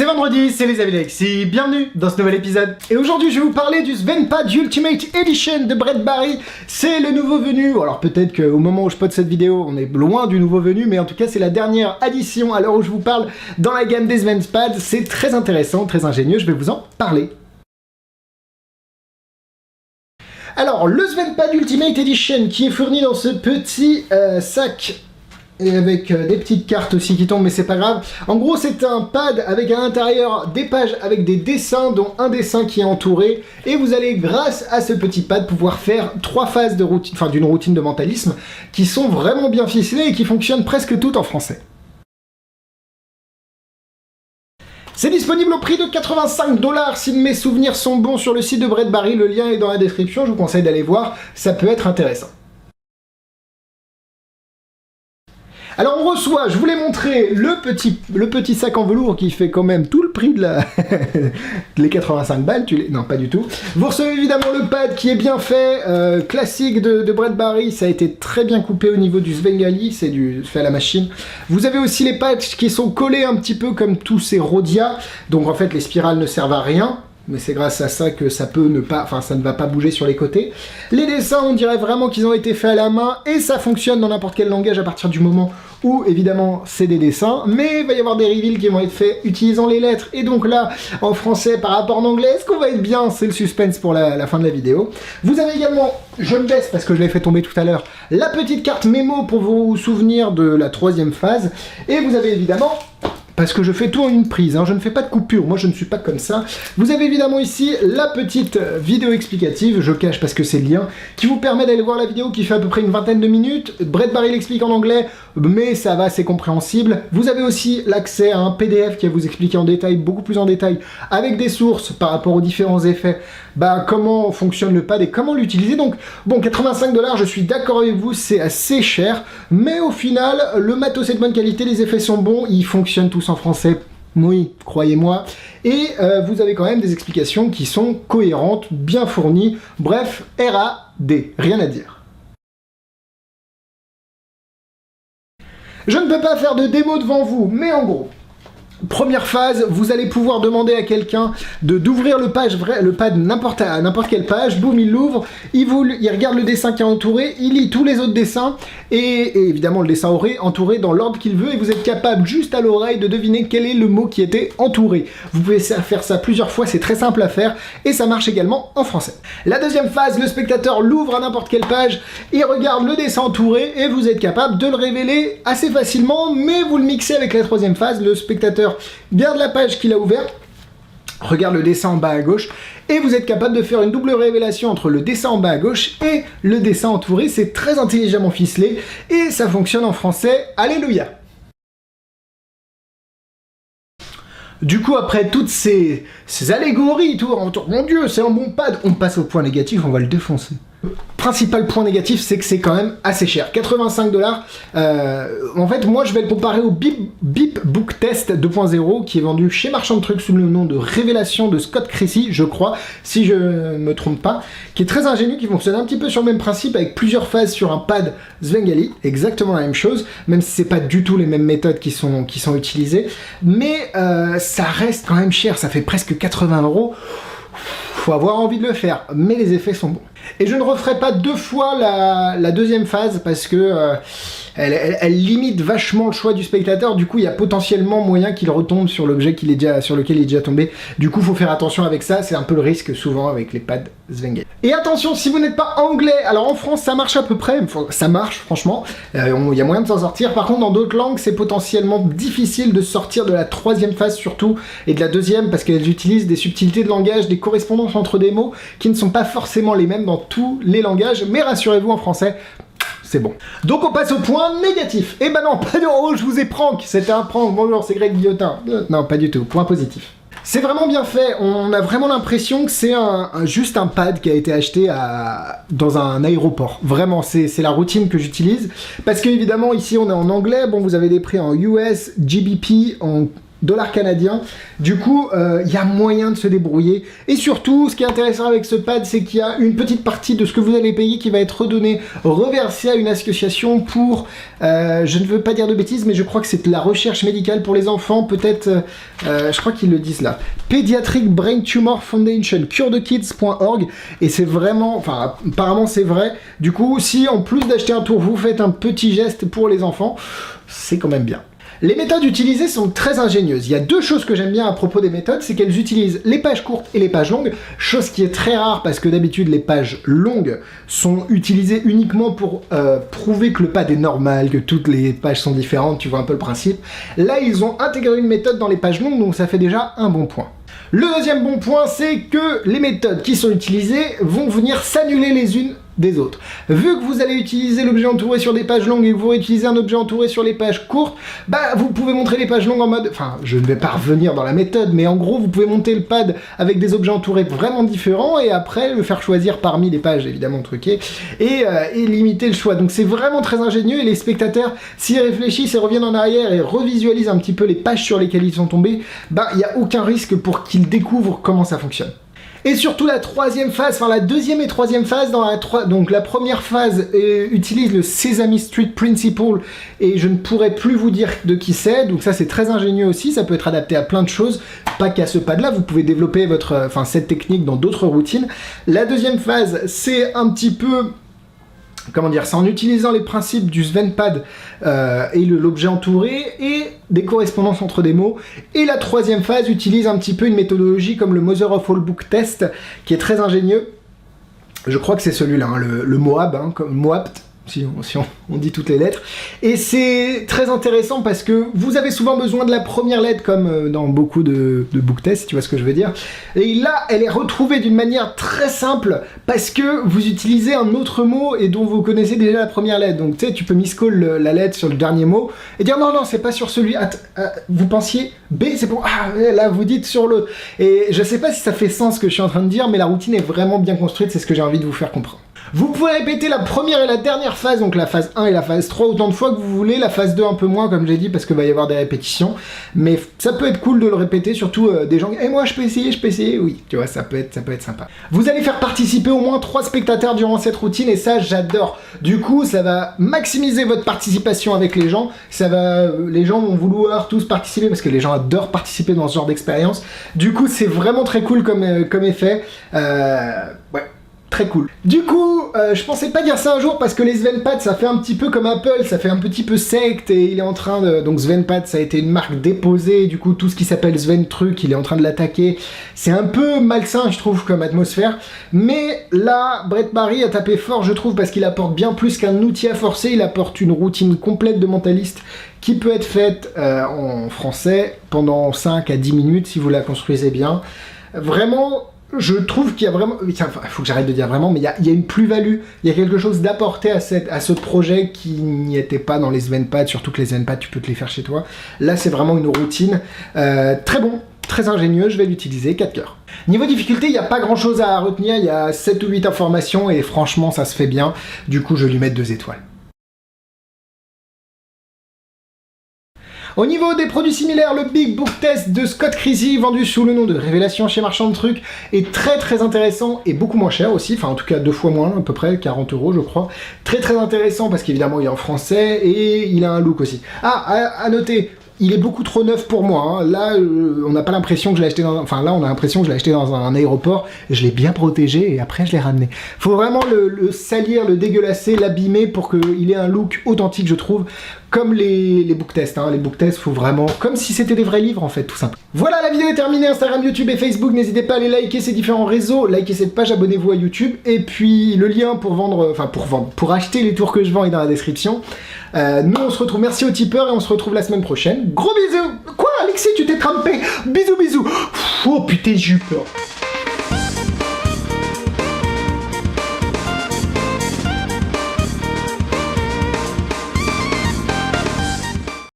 C'est vendredi, c'est les amis d'Alexis, bienvenue dans ce nouvel épisode. Et aujourd'hui je vais vous parler du Svenpad Ultimate Edition de Brett Barry. C'est le nouveau venu, alors peut-être qu'au moment où je poste cette vidéo, on est loin du nouveau venu, mais en tout cas c'est la dernière addition à l'heure où je vous parle dans la gamme des Svenpad. C'est très intéressant, très ingénieux, je vais vous en parler. Alors, le Svenpad Ultimate Edition qui est fourni dans ce petit sac et avec des petites cartes aussi qui tombent, mais c'est pas grave. En gros, c'est un pad avec à l'intérieur des pages avec des dessins, dont un dessin qui est entouré. Et vous allez, grâce à ce petit pad, pouvoir faire 3 phases de routine, enfin d'une routine de mentalisme, qui sont vraiment bien ficelées et qui fonctionnent presque toutes en français. C'est disponible au prix de 85 $, si mes souvenirs sont bons, sur le site de Brett Barry. Le lien est dans la description, je vous conseille d'aller voir, ça peut être intéressant. Alors on reçoit, je voulais montrer le petit sac en velours qui fait quand même tout le prix de la... les 85 balles, non pas du tout. Vous recevez évidemment le pad qui est bien fait, classique de Brett Barry, ça a été très bien coupé au niveau du Svengali, c'est fait à la machine. Vous avez aussi les patchs qui sont collés un petit peu comme tous ces Rhodia, donc en fait les spirales ne servent à rien. Mais c'est grâce à ça que ça peut ne pas, enfin ça ne va pas bouger sur les côtés. Les dessins, on dirait vraiment qu'ils ont été faits à la main et ça fonctionne dans n'importe quel langage à partir du moment où évidemment c'est des dessins, mais il va y avoir des reveals qui vont être faits utilisant les lettres. Et donc là, en français par rapport en anglais, est-ce qu'on va être bien? C'est le suspense pour la fin de la vidéo. Vous avez également, je me baisse parce que je l'ai fait tomber tout à l'heure, la petite carte mémo pour vous souvenir de la 3e phase. Et vous avez évidemment... parce que je fais tout en une prise, hein, je ne fais pas de coupure, moi je ne suis pas comme ça. Vous avez évidemment ici la petite vidéo explicative, je cache parce que c'est le lien, qui vous permet d'aller voir la vidéo qui fait à peu près une vingtaine de minutes. Brett Barry l'explique en anglais, mais ça va, c'est compréhensible. Vous avez aussi l'accès à un PDF qui va vous expliquer en détail, beaucoup plus en détail, avec des sources par rapport aux différents effets, comment fonctionne le pad et comment l'utiliser. Donc bon, 85 $, je suis d'accord avec vous, c'est assez cher, mais au final, le matos est de bonne qualité, les effets sont bons, ils fonctionnent tous en français, oui, croyez-moi, et vous avez quand même des explications qui sont cohérentes, bien fournies, bref, R.A.D., rien à dire. Je ne peux pas faire de démo devant vous, mais en gros, première phase, vous allez pouvoir demander à quelqu'un d'ouvrir le pad à n'importe quelle page, boum, il l'ouvre, il regarde le dessin qui est entouré, il lit tous les autres dessins, et évidemment le dessin entouré dans l'ordre qu'il veut, et vous êtes capable juste à l'oreille de deviner quel est le mot qui était entouré. Vous pouvez faire ça plusieurs fois, c'est très simple à faire, et ça marche également en français. La deuxième phase, le spectateur l'ouvre à n'importe quelle page, il regarde le dessin entouré, et vous êtes capable de le révéler assez facilement, mais vous le mixez avec la 3e phase, le spectateur garde la page qu'il a ouverte, regarde le dessin en bas à gauche, et vous êtes capable de faire une double révélation entre le dessin en bas à gauche et le dessin entouré. C'est très intelligemment ficelé, et ça fonctionne en français, alléluia. Du coup, après toutes ces allégories, tout autour, mon Dieu, c'est un bon pad, on passe au point négatif, on va le défoncer. Principal point négatif, c'est que c'est quand même assez cher. 85 $. En fait, moi, je vais le comparer au Beep Book Test 2.0 qui est vendu chez Marchand de Trucs sous le nom de Révélation de Scott Cressy, je crois, si je me trompe pas, qui est très ingénieux, qui fonctionne un petit peu sur le même principe avec plusieurs phases sur un pad Svengali, exactement la même chose, même si c'est pas du tout les mêmes méthodes qui sont utilisées, mais ça reste quand même cher, ça fait presque 80 €. Faut avoir envie de le faire, mais les effets sont bons. Et je ne referai pas 2 fois la 2e phase parce que elle limite vachement le choix du spectateur. Du coup, il y a potentiellement moyen qu'il retombe sur l'objet sur lequel il est déjà tombé. Du coup, faut faire attention avec ça. C'est un peu le risque souvent avec les pads Svengali. Et attention, si vous n'êtes pas anglais, alors en France, ça marche à peu près. Ça marche, franchement. Il y a moyen de s'en sortir. Par contre, dans d'autres langues, c'est potentiellement difficile de sortir de la 3e phase surtout et de la 2e parce qu'elles utilisent des subtilités de langage, des correspondances entre des mots qui ne sont pas forcément les mêmes dans tous les langages. Mais rassurez-vous, en français, c'est bon. Donc on passe au point négatif. Eh ben non, pas de rouge, je vous ai prank. C'était un prank, bonjour, c'est Greg Guillotin. Non, pas du tout, point positif. C'est vraiment bien fait, on a vraiment l'impression que c'est juste un pad qui a été acheté dans un aéroport. Vraiment, c'est la routine que j'utilise. Parce que évidemment, ici on est en anglais, bon vous avez des prix en US, GBP, en $ canadiens. Du coup, il y a moyen de se débrouiller. Et surtout, ce qui est intéressant avec ce pad, c'est qu'il y a une petite partie de ce que vous allez payer qui va être redonnée, reversée à une association pour, je ne veux pas dire de bêtises, mais je crois que c'est de la recherche médicale pour les enfants, peut-être, je crois qu'ils le disent là. Pediatric Brain Tumor Foundation, curedekids.org, et c'est vraiment, enfin, apparemment c'est vrai. Du coup, si en plus d'acheter un tour, vous faites un petit geste pour les enfants, c'est quand même bien. Les méthodes utilisées sont très ingénieuses. Il y a deux choses que j'aime bien à propos des méthodes, c'est qu'elles utilisent les pages courtes et les pages longues, chose qui est très rare parce que d'habitude les pages longues sont utilisées uniquement pour prouver que le pad est normal, que toutes les pages sont différentes, tu vois un peu le principe. Là, ils ont intégré une méthode dans les pages longues, donc ça fait déjà un bon point. Le deuxième bon point, c'est que les méthodes qui sont utilisées vont venir s'annuler les unes des autres. Vu que vous allez utiliser l'objet entouré sur des pages longues et que vous réutilisez un objet entouré sur les pages courtes, bah vous pouvez montrer les pages longues en mode... Enfin, je ne vais pas revenir dans la méthode, mais en gros, vous pouvez monter le pad avec des objets entourés vraiment différents et après le faire choisir parmi les pages évidemment truquées et limiter le choix. Donc c'est vraiment très ingénieux et les spectateurs, s'ils réfléchissent et reviennent en arrière et revisualisent un petit peu les pages sur lesquelles ils sont tombés, bah il n'y a aucun risque pour qu'ils découvrent comment ça fonctionne. Et surtout la troisième phase, enfin la deuxième et troisième phase, donc la première phase utilise le Sesame Street Principle et je ne pourrais plus vous dire de qui c'est, donc ça c'est très ingénieux aussi, ça peut être adapté à plein de choses, pas qu'à ce pad là, vous pouvez développer cette technique dans d'autres routines. La deuxième phase c'est un petit peu... Comment dire, c'est en utilisant les principes du SvenPad et l'objet entouré et des correspondances entre des mots. Et la troisième phase utilise un petit peu une méthodologie comme le Mother of All Book Test, qui est très ingénieux. Je crois que c'est celui-là, hein, le MOAB, hein, comme MOAPT, si on dit toutes les lettres. Et c'est très intéressant parce que vous avez souvent besoin de la première lettre, comme dans beaucoup de book tests, tu vois ce que je veux dire. Et là, elle est retrouvée d'une manière très simple parce que vous utilisez un autre mot et dont vous connaissez déjà la première lettre. Donc tu sais, tu peux miscall la lettre sur le dernier mot et dire non, c'est pas sur celui. Vous pensiez B, c'est bon. Ah, là, vous dites sur l'autre. Et je sais pas si ça fait sens ce que je suis en train de dire, mais la routine est vraiment bien construite, c'est ce que j'ai envie de vous faire comprendre. Vous pouvez répéter la première et la dernière phase, donc la phase 1 et la phase 3 autant de fois que vous voulez, la phase 2 un peu moins comme j'ai dit parce qu'il va y avoir des répétitions, mais ça peut être cool de le répéter, surtout des gens qui moi je peux essayer, oui, tu vois, ça peut être sympa. Vous allez faire participer au moins 3 spectateurs durant cette routine et ça j'adore. Du coup, ça va maximiser votre participation avec les gens, les gens vont vouloir tous participer parce que les gens adorent participer dans ce genre d'expérience. Du coup, c'est vraiment très cool comme effet. Ouais. Très cool. Du coup, je pensais pas dire ça un jour parce que les SvenPad, ça fait un petit peu comme Apple, ça fait un petit peu secte et il est en train de... Donc SvenPad, ça a été une marque déposée, du coup tout ce qui s'appelle SvenTruc, il est en train de l'attaquer. C'est un peu malsain, je trouve, comme atmosphère. Mais là, Brett Barry a tapé fort, je trouve, parce qu'il apporte bien plus qu'un outil à forcer, il apporte une routine complète de mentaliste qui peut être faite en français pendant 5 à 10 minutes si vous la construisez bien. Vraiment... Je trouve qu'il y a vraiment... Il faut que j'arrête de dire vraiment, mais il y a une plus-value, il y a quelque chose d'apporté à ce projet qui n'y était pas dans les SvenPad, surtout que les SvenPad, tu peux te les faire chez toi. Là, c'est vraiment une routine très bon, très ingénieux, je vais l'utiliser, 4 cœurs. Niveau difficulté, il n'y a pas grand-chose à retenir, il y a 7 ou 8 informations et franchement, ça se fait bien. Du coup, je vais lui mettre 2 étoiles. Au niveau des produits similaires, le Big Book Test de Scott Creasy, vendu sous le nom de Révélation chez Marchand de Trucs, est très intéressant et beaucoup moins cher aussi, enfin en tout cas 2 fois moins, à peu près 40 € je crois. Très intéressant parce qu'évidemment il est en français et il a un look aussi. Ah, à noter, il est beaucoup trop neuf pour moi, hein. Là on n'a pas l'impression que je l'ai acheté dans... Enfin là on a l'impression que je l'ai acheté dans un aéroport, je l'ai bien protégé et après je l'ai ramené. Faut vraiment le salir, le dégueulasser, l'abîmer pour qu'il ait un look authentique je trouve. Comme les book tests, hein. Les book tests, faut vraiment... Comme si c'était des vrais livres, en fait, tout simple. Voilà, la vidéo est terminée. Instagram, YouTube et Facebook, n'hésitez pas à aller liker ces différents réseaux, liker cette page, abonnez-vous à YouTube, et puis le lien pour acheter les tours que je vends est dans la description. Nous, on se retrouve, merci aux tipeurs, et on se retrouve la semaine prochaine. Gros bisous. Quoi, Alexis, tu t'es trompé? Bisous. Oh putain, j'ai eu peur.